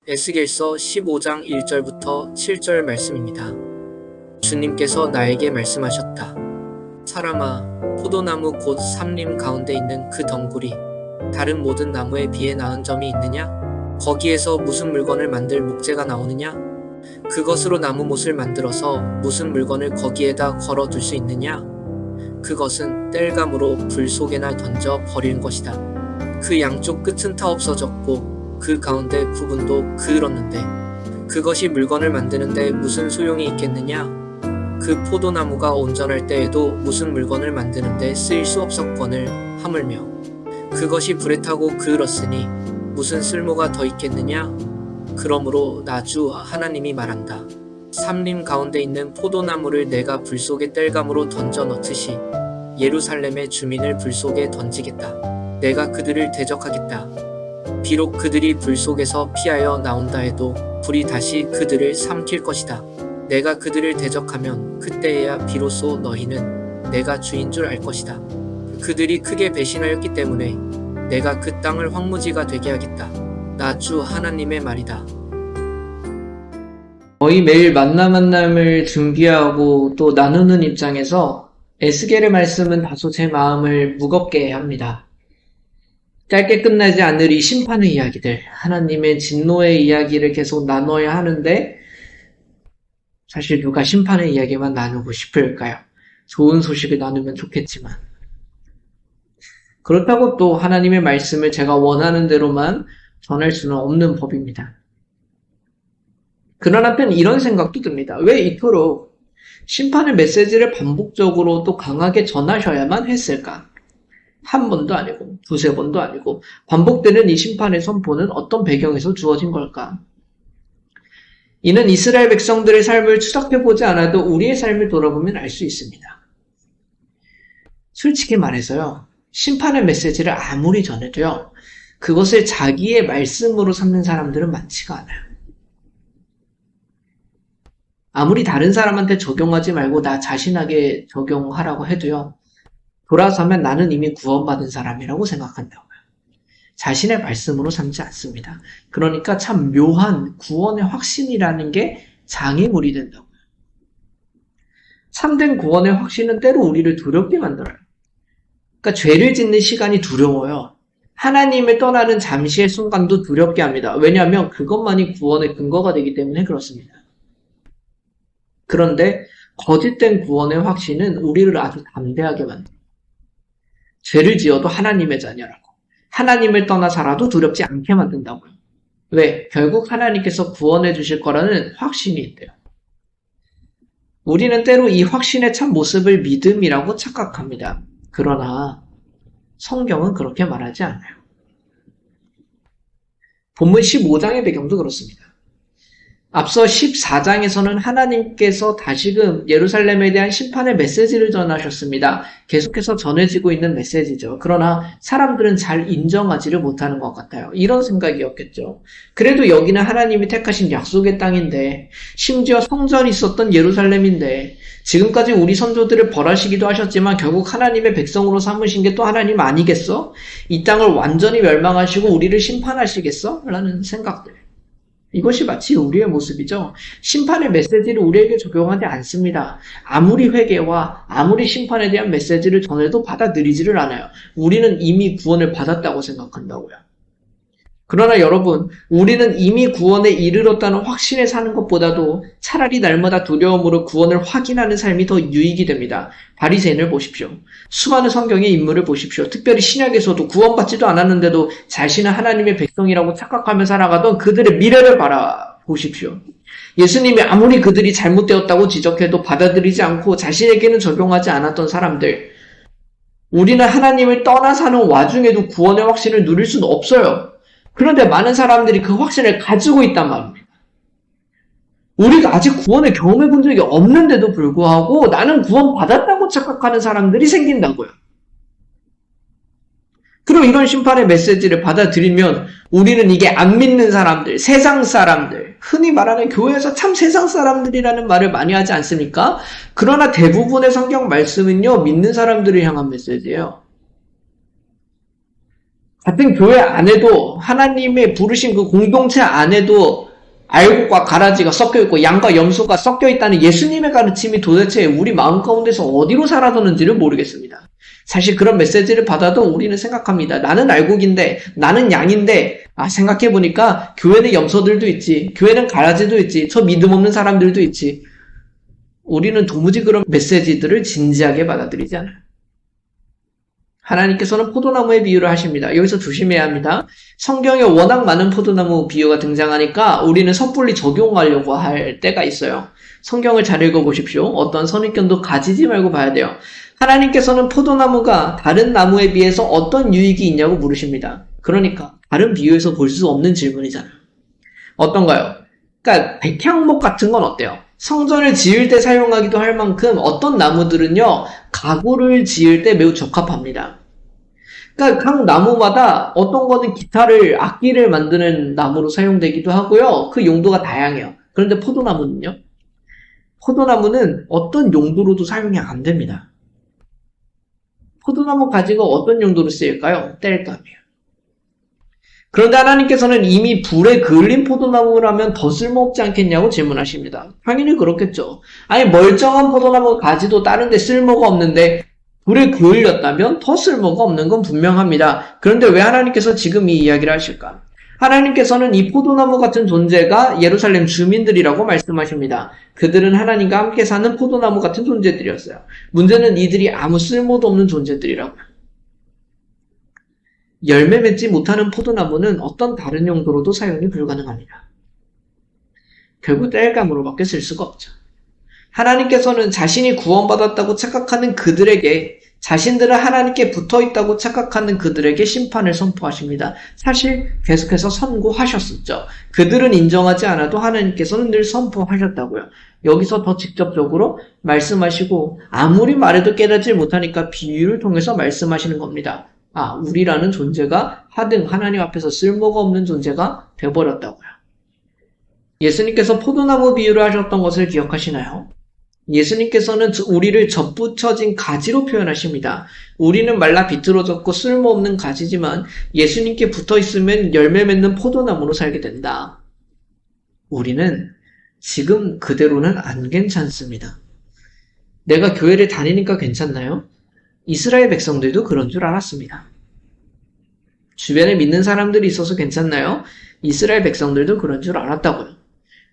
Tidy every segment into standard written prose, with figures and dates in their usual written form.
에스겔서 15장 1절부터 7절 말씀입니다. 주님께서 나에게 말씀하셨다. 사람아, 포도나무 곧 삼림 가운데 있는 그 덩굴이 다른 모든 나무에 비해 나은 점이 있느냐? 거기에서 무슨 물건을 만들 목재가 나오느냐? 그것으로 나무 못을 만들어서 무슨 물건을 거기에다 걸어둘 수 있느냐? 그것은 땔감으로 불 속에나 던져 버리는 것이다. 그 양쪽 끝은 타 없어졌고 그 가운데 부분도 그을었는데 그것이 물건을 만드는데 무슨 소용이 있겠느냐? 그 포도나무가 온전할 때에도 무슨 물건을 만드는데 쓰일 수 없었거늘 하물며 그것이 불에 타고 그을었으니 무슨 쓸모가 더 있겠느냐? 그러므로 나 주 하나님이 말한다. 삼림 가운데 있는 포도나무를 내가 불 속에 땔감으로 던져 넣듯이 예루살렘의 주민을 불 속에 던지겠다. 내가 그들을 대적하겠다. 비록 그들이 불 속에서 피하여 나온다 해도 불이 다시 그들을 삼킬 것이다. 내가 그들을 대적하면 그때에야 비로소 너희는 내가 주인 줄 알 것이다. 그들이 크게 배신하였기 때문에 내가 그 땅을 황무지가 되게 하겠다. 나 주 하나님의 말이다. 거의 매일 만남을 준비하고 또 나누는 입장에서 에스겔의 말씀은 다소 제 마음을 무겁게 합니다. 짧게 끝나지 않을 이 심판의 이야기들, 하나님의 진노의 이야기를 계속 나눠야 하는데 사실 누가 심판의 이야기만 나누고 싶을까요? 좋은 소식을 나누면 좋겠지만 그렇다고 또 하나님의 말씀을 제가 원하는 대로만 전할 수는 없는 법입니다. 그러나 한편 이런 생각도 듭니다. 왜 이토록 심판의 메시지를 반복적으로 또 강하게 전하셔야만 했을까? 한 번도 아니고 두세 번도 아니고 반복되는 이 심판의 선포는 어떤 배경에서 주어진 걸까? 이는 이스라엘 백성들의 삶을 추적해보지 않아도 우리의 삶을 돌아보면 알 수 있습니다. 솔직히 말해서요, 심판의 메시지를 아무리 전해도요, 그것을 자기의 말씀으로 삼는 사람들은 많지가 않아요. 아무리 다른 사람한테 적용하지 말고 나 자신에게 적용하라고 해도요, 돌아서면 나는 이미 구원받은 사람이라고 생각한다고요. 자신의 말씀으로 삼지 않습니다. 그러니까 참 묘한 구원의 확신이라는 게 장애물이 된다고요. 참된 구원의 확신은 때로 우리를 두렵게 만들어요. 그러니까 죄를 짓는 시간이 두려워요. 하나님을 떠나는 잠시의 순간도 두렵게 합니다. 왜냐하면 그것만이 구원의 근거가 되기 때문에 그렇습니다. 그런데 거짓된 구원의 확신은 우리를 아주 담대하게 만듭니다. 죄를 지어도 하나님의 자녀라고, 하나님을 떠나 살아도 두렵지 않게 만든다고요. 왜? 결국 하나님께서 구원해 주실 거라는 확신이 있대요. 우리는 때로 이 확신의 참 모습을 믿음이라고 착각합니다. 그러나 성경은 그렇게 말하지 않아요. 본문 15장의 배경도 그렇습니다. 앞서 14장에서는 하나님께서 다시금 예루살렘에 대한 심판의 메시지를 전하셨습니다. 계속해서 전해지고 있는 메시지죠. 그러나 사람들은 잘 인정하지를 못하는 것 같아요. 이런 생각이었겠죠. 그래도 여기는 하나님이 택하신 약속의 땅인데, 심지어 성전이 있었던 예루살렘인데, 지금까지 우리 선조들을 벌하시기도 하셨지만 결국 하나님의 백성으로 삼으신 게 또 하나님 아니겠어? 이 땅을 완전히 멸망하시고 우리를 심판하시겠어? 라는 생각들. 이것이 마치 우리의 모습이죠. 심판의 메시지를 우리에게 적용하지 않습니다. 아무리 회개와 아무리 심판에 대한 메시지를 전해도 받아들이지를 않아요. 우리는 이미 구원을 받았다고 생각한다고요. 그러나 여러분, 우리는 이미 구원에 이르렀다는 확신에 사는 것보다도 차라리 날마다 두려움으로 구원을 확인하는 삶이 더 유익이 됩니다. 바리새인을 보십시오. 수많은 성경의 인물을 보십시오. 특별히 신약에서도 구원받지도 않았는데도 자신은 하나님의 백성이라고 착각하며 살아가던 그들의 미래를 바라보십시오. 예수님이 아무리 그들이 잘못되었다고 지적해도 받아들이지 않고 자신에게는 적용하지 않았던 사람들, 우리는 하나님을 떠나 사는 와중에도 구원의 확신을 누릴 수는 없어요. 그런데 많은 사람들이 그 확신을 가지고 있단 말입니다. 우리가 아직 구원을 경험해 본 적이 없는데도 불구하고 나는 구원 받았다고 착각하는 사람들이 생긴다고요. 그리고 이런 심판의 메시지를 받아들이면 우리는 이게 안 믿는 사람들, 세상 사람들, 흔히 말하는 교회에서 참 세상 사람들이라는 말을 많이 하지 않습니까? 그러나 대부분의 성경 말씀은요, 믿는 사람들을 향한 메시지예요. 같은 교회 안에도 하나님의 부르신 그 공동체 안에도 알곡과 가라지가 섞여 있고 양과 염소가 섞여 있다는 예수님의 가르침이 도대체 우리 마음 가운데서 어디로 사라졌는지를 모르겠습니다. 사실 그런 메시지를 받아도 우리는 생각합니다. 나는 알곡인데, 나는 양인데, 생각해보니까 교회는 염소들도 있지, 교회는 가라지도 있지, 저 믿음 없는 사람들도 있지. 우리는 도무지 그런 메시지들을 진지하게 받아들이지 않아요. 하나님께서는 포도나무의 비유를 하십니다. 여기서 조심해야 합니다. 성경에 워낙 많은 포도나무 비유가 등장하니까 우리는 섣불리 적용하려고 할 때가 있어요. 성경을 잘 읽어보십시오. 어떤 선입견도 가지지 말고 봐야 돼요. 하나님께서는 포도나무가 다른 나무에 비해서 어떤 유익이 있냐고 물으십니다. 그러니까 다른 비유에서 볼 수 없는 질문이잖아요. 어떤가요? 그러니까 백향목 같은 건 어때요? 성전을 지을 때 사용하기도 할 만큼 어떤 나무들은요, 가구를 지을 때 매우 적합합니다. 그러니까 각 나무마다 어떤 거는 기타를, 악기를 만드는 나무로 사용되기도 하고요. 그 용도가 다양해요. 그런데 포도나무는요? 포도나무는 어떤 용도로도 사용이 안 됩니다. 포도나무 가지가 어떤 용도로 쓰일까요? 땔감이에요. 그런데 하나님께서는 이미 불에 그을린 포도나무라면 더 쓸모없지 않겠냐고 질문하십니다. 당연히 그렇겠죠. 아니 멀쩡한 포도나무 가지도 다른 데 쓸모가 없는데 불에 그을렸다면 더 쓸모가 없는 건 분명합니다. 그런데 왜 하나님께서 지금 이 이야기를 하실까? 하나님께서는 이 포도나무 같은 존재가 예루살렘 주민들이라고 말씀하십니다. 그들은 하나님과 함께 사는 포도나무 같은 존재들이었어요. 문제는 이들이 아무 쓸모도 없는 존재들이라고요. 열매 맺지 못하는 포도나무는 어떤 다른 용도로도 사용이 불가능합니다. 결국 땔감으로밖에 쓸 수가 없죠. 하나님께서는 자신이 구원받았다고 착각하는 그들에게, 자신들은 하나님께 붙어있다고 착각하는 그들에게 심판을 선포하십니다. 사실 계속해서 선고하셨었죠. 그들은 인정하지 않아도 하나님께서는 늘 선포하셨다고요. 여기서 더 직접적으로 말씀하시고 아무리 말해도 깨닫지 못하니까 비유를 통해서 말씀하시는 겁니다. 우리라는 존재가 하등 하나님 앞에서 쓸모가 없는 존재가 되어버렸다고요. 예수님께서 포도나무 비유를 하셨던 것을 기억하시나요? 예수님께서는 우리를 접붙여진 가지로 표현하십니다. 우리는 말라 비틀어졌고 쓸모없는 가지지만 예수님께 붙어있으면 열매 맺는 포도나무로 살게 된다. 우리는 지금 그대로는 안 괜찮습니다. 내가 교회를 다니니까 괜찮나요? 이스라엘 백성들도 그런 줄 알았습니다. 주변에 믿는 사람들이 있어서 괜찮나요? 이스라엘 백성들도 그런 줄 알았다고요.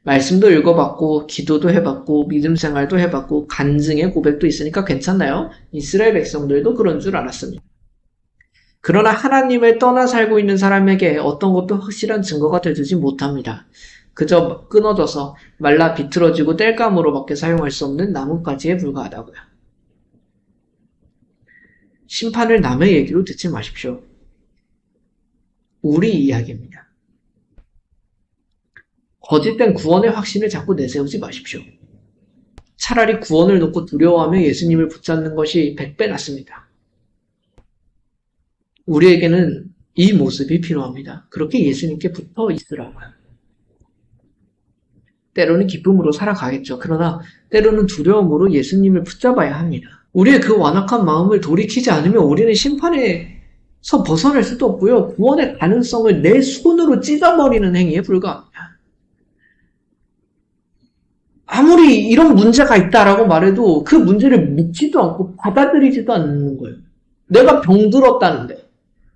말씀도 읽어봤고 기도도 해봤고 믿음 생활도 해봤고 간증의 고백도 있으니까 괜찮나요? 이스라엘 백성들도 그런 줄 알았습니다. 그러나 하나님을 떠나 살고 있는 사람에게 어떤 것도 확실한 증거가 되지 못합니다. 그저 끊어져서 말라 비틀어지고 땔감으로밖에 사용할 수 없는 나뭇가지에 불과하다고요. 심판을 남의 얘기로 듣지 마십시오. 우리 이야기입니다. 거짓된 구원의 확신을 자꾸 내세우지 마십시오. 차라리 구원을 놓고 두려워하며 예수님을 붙잡는 것이 100배 낫습니다. 우리에게는 이 모습이 필요합니다. 그렇게 예수님께 붙어 있으라고요. 때로는 기쁨으로 살아가겠죠. 그러나 때로는 두려움으로 예수님을 붙잡아야 합니다. 우리의 그 완악한 마음을 돌이키지 않으면 우리는 심판에서 벗어날 수도 없고요. 구원의 가능성을 내 손으로 찢어버리는 행위에 불과합니다. 아무리 이런 문제가 있다라고 말해도 그 문제를 묻지도 않고 받아들이지도 않는 거예요. 내가 병들었다는데,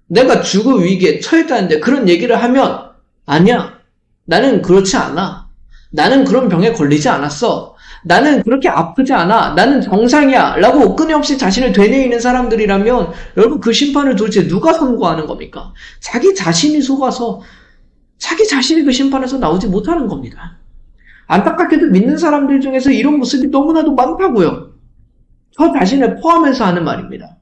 내가 죽을 위기에 처했다는데 그런 얘기를 하면 아니야, 나는 그렇지 않아. 나는 그런 병에 걸리지 않았어. 나는 그렇게 아프지 않아. 나는 정상이야. 라고 끊임없이 자신을 되뇌이는 사람들이라면 여러분 그 심판을 도대체 누가 선고하는 겁니까? 자기 자신이 속아서 자기 자신이 그 심판에서 나오지 못하는 겁니다. 안타깝게도 믿는 사람들 중에서 이런 모습이 너무나도 많다고요. 저 자신을 포함해서 하는 말입니다.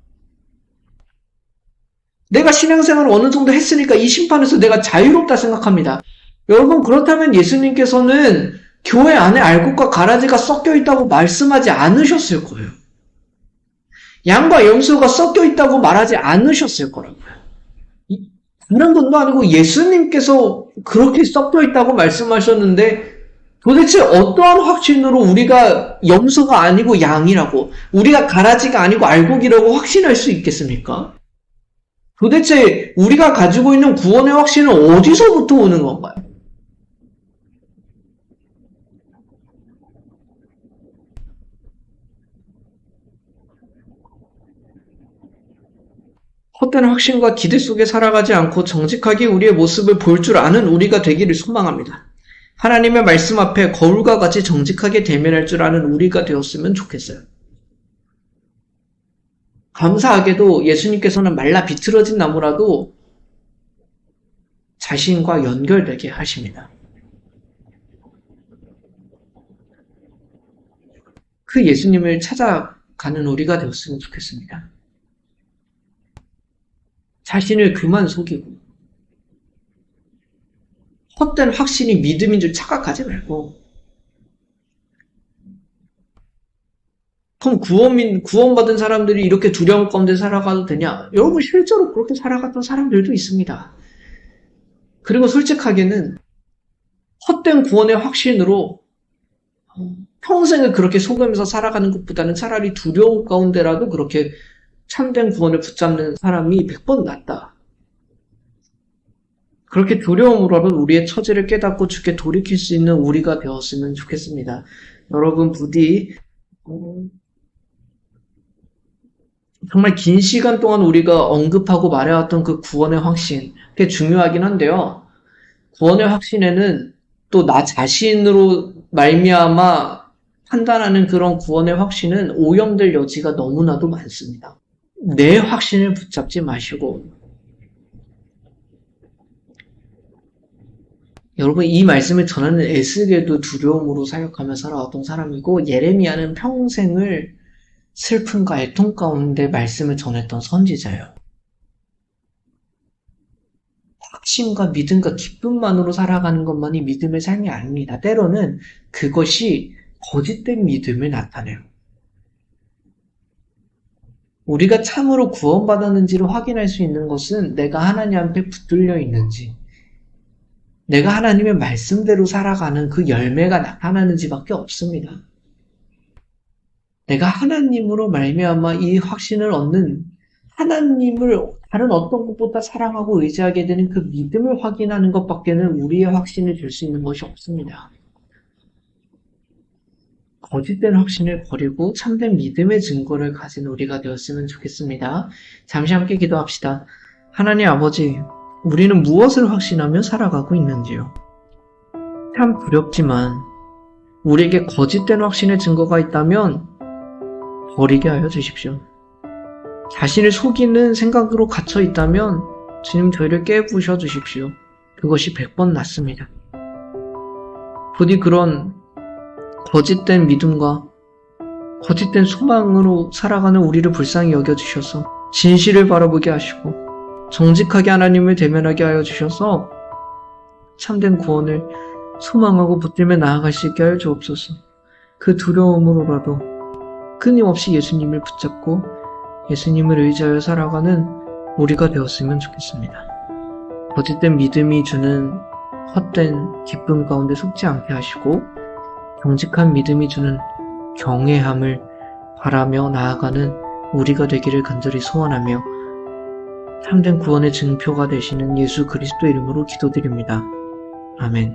내가 신앙생활을 어느 정도 했으니까 이 심판에서 내가 자유롭다 생각합니다. 여러분 그렇다면 예수님께서는 교회 안에 알곡과 가라지가 섞여 있다고 말씀하지 않으셨을 거예요. 양과 염소가 섞여 있다고 말하지 않으셨을 거라고요. 다른 분도 아니고 예수님께서 그렇게 섞여 있다고 말씀하셨는데 도대체 어떠한 확신으로 우리가 염소가 아니고 양이라고, 우리가 가라지가 아니고 알곡이라고 확신할 수 있겠습니까? 도대체 우리가 가지고 있는 구원의 확신은 어디서부터 오는 건가요? 헛된 확신과 기대 속에 살아가지 않고 정직하게 우리의 모습을 볼 줄 아는 우리가 되기를 소망합니다. 하나님의 말씀 앞에 거울과 같이 정직하게 대면할 줄 아는 우리가 되었으면 좋겠어요. 감사하게도 예수님께서는 말라 비틀어진 나무라도 자신과 연결되게 하십니다. 그 예수님을 찾아가는 우리가 되었으면 좋겠습니다. 자신을 그만 속이고 헛된 확신이 믿음인 줄 착각하지 말고, 그럼 구원받은 사람들이 이렇게 두려움 가운데 살아가도 되냐? 여러분, 실제로 그렇게 살아갔던 사람들도 있습니다. 그리고 솔직하게는 헛된 구원의 확신으로 평생을 그렇게 속으면서 살아가는 것보다는 차라리 두려움 가운데라도 그렇게 참된 구원을 붙잡는 사람이 100번 낫다. 그렇게 두려움으로라도 우리의 처지를 깨닫고 주께 돌이킬 수 있는 우리가 되었으면 좋겠습니다. 여러분, 부디 정말 긴 시간 동안 우리가 언급하고 말해왔던 그 구원의 확신, 그게 중요하긴 한데요. 구원의 확신에는 또 나 자신으로 말미암아 판단하는 그런 구원의 확신은 오염될 여지가 너무나도 많습니다. 내 확신을 붙잡지 마시고, 여러분, 이 말씀을 전하는 에스겔도 두려움으로 사역하며 살아왔던 사람이고, 예레미야는 평생을 슬픔과 애통 가운데 말씀을 전했던 선지자예요. 확신과 믿음과 기쁨만으로 살아가는 것만이 믿음의 삶이 아닙니다. 때로는 그것이 거짓된 믿음을 나타내요. 우리가 참으로 구원받았는지를 확인할 수 있는 것은 내가 하나님 앞에 붙들려 있는지, 내가 하나님의 말씀대로 살아가는 그 열매가 나타나는지밖에 없습니다. 내가 하나님으로 말미암아 이 확신을 얻는, 하나님을 다른 어떤 것보다 사랑하고 의지하게 되는 그 믿음을 확인하는 것밖에는 우리의 확신을 줄 수 있는 것이 없습니다. 거짓된 확신을 버리고 참된 믿음의 증거를 가진 우리가 되었으면 좋겠습니다. 잠시 함께 기도합시다. 하나님 아버지, 우리는 무엇을 확신하며 살아가고 있는지요? 참 두렵지만 우리에게 거짓된 확신의 증거가 있다면 버리게 하여 주십시오. 자신을 속이는 생각으로 갇혀 있다면 주님 저희를 깨부셔 주십시오. 그것이 100번 낫습니다. 부디 그런 거짓된 믿음과 거짓된 소망으로 살아가는 우리를 불쌍히 여겨주셔서 진실을 바라보게 하시고 정직하게 하나님을 대면하게 하여 주셔서 참된 구원을 소망하고 붙들며 나아갈 수 있게 하여 주옵소서. 그 두려움으로라도 끊임없이 예수님을 붙잡고 예수님을 의지하여 살아가는 우리가 되었으면 좋겠습니다. 거짓된 믿음이 주는 헛된 기쁨 가운데 속지 않게 하시고 정직한 믿음이 주는 경외함을 바라며 나아가는 우리가 되기를 간절히 소원하며 참된 구원의 증표가 되시는 예수 그리스도 이름으로 기도드립니다. 아멘.